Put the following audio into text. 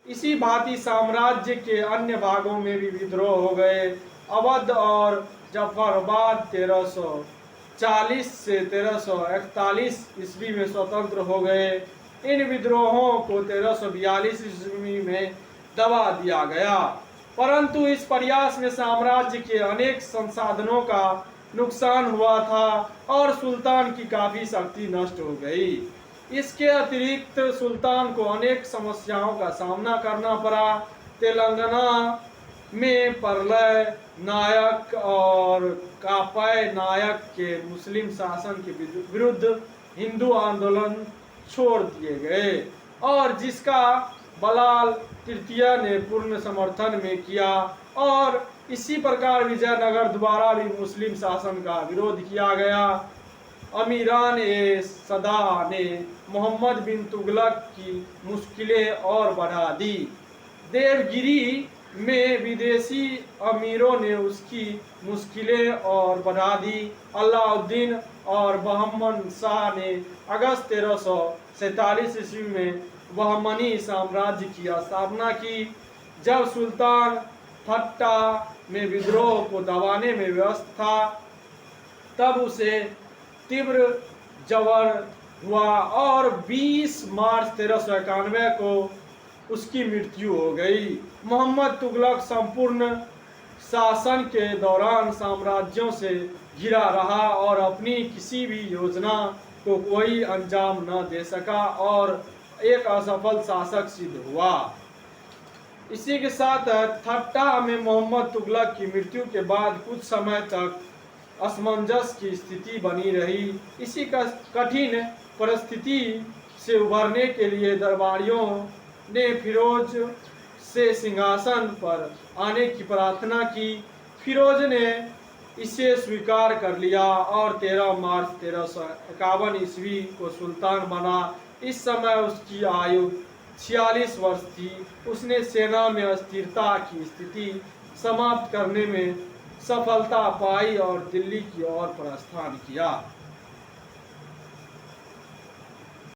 इसी भांति साम्राज्य के अन्य भागों में भी विद्रोह हो गए। अवध और जफरबाद 1340 से 1341 ईस्वी में स्वतंत्र हो गए। इन विद्रोहों को 1342 ईस्वी में दबा दिया गया, परंतु इस प्रयास में साम्राज्य के अनेक संसाधनों का नुकसान हुआ था और सुल्तान की काफी शक्ति नष्ट हो गई। इसके अतिरिक्त सुल्तान को अनेक समस्याओं का सामना करना पड़ा। तेलंगाना में प्रलय नायक और कापय नायक के मुस्लिम शासन के विरुद्ध हिंदू आंदोलन छोड़ दिए गए और जिसका बलाल तृतीय ने पूर्ण समर्थन में किया, और इसी प्रकार विजयनगर द्वारा भी मुस्लिम शासन का विरोध किया गया। अमीरान ए सदा ने मोहम्मद बिन तुगलक की मुश्किलें और बढ़ा दी। देवगिरी में विदेशी अमीरों ने उसकी मुश्किलें और बढ़ा दी। अलाउद्दीन और बहमन शाह ने अगस्त 1347 ईस्वी में बहमनी साम्राज्य की स्थापना की। जब सुल्तान ठट्टा में विद्रोह को दबाने में व्यस्त था, तब उसे तीव्र ज्वर हुआ और 20 मार्च 1391 को उसकी मृत्यु हो गई। मोहम्मद तुगलक संपूर्ण शासन के दौरान साम्राज्यों से घिरा रहा और अपनी किसी भी योजना को कोई अंजाम न दे सका और एक असफल शासक सिद्ध हुआ। इसी के साथ ठट्टा में मोहम्मद तुगलक की मृत्यु के बाद कुछ समय तक असमंजस की स्थिति बनी रही। इसी कठिन परिस्थिति से उभरने के लिए दरबारियों ने फिरोज से सिंहासन पर आने की प्रार्थना की। फिरोज ने इसे स्वीकार कर लिया और 13 मार्च 1351 ईस्वी को सुल्तान बना। इस समय उसकी आयु 46 वर्ष थी। उसने सेना में अस्थिरता की स्थिति समाप्त करने में सफलता पाई और दिल्ली की ओर प्रस्थान किया।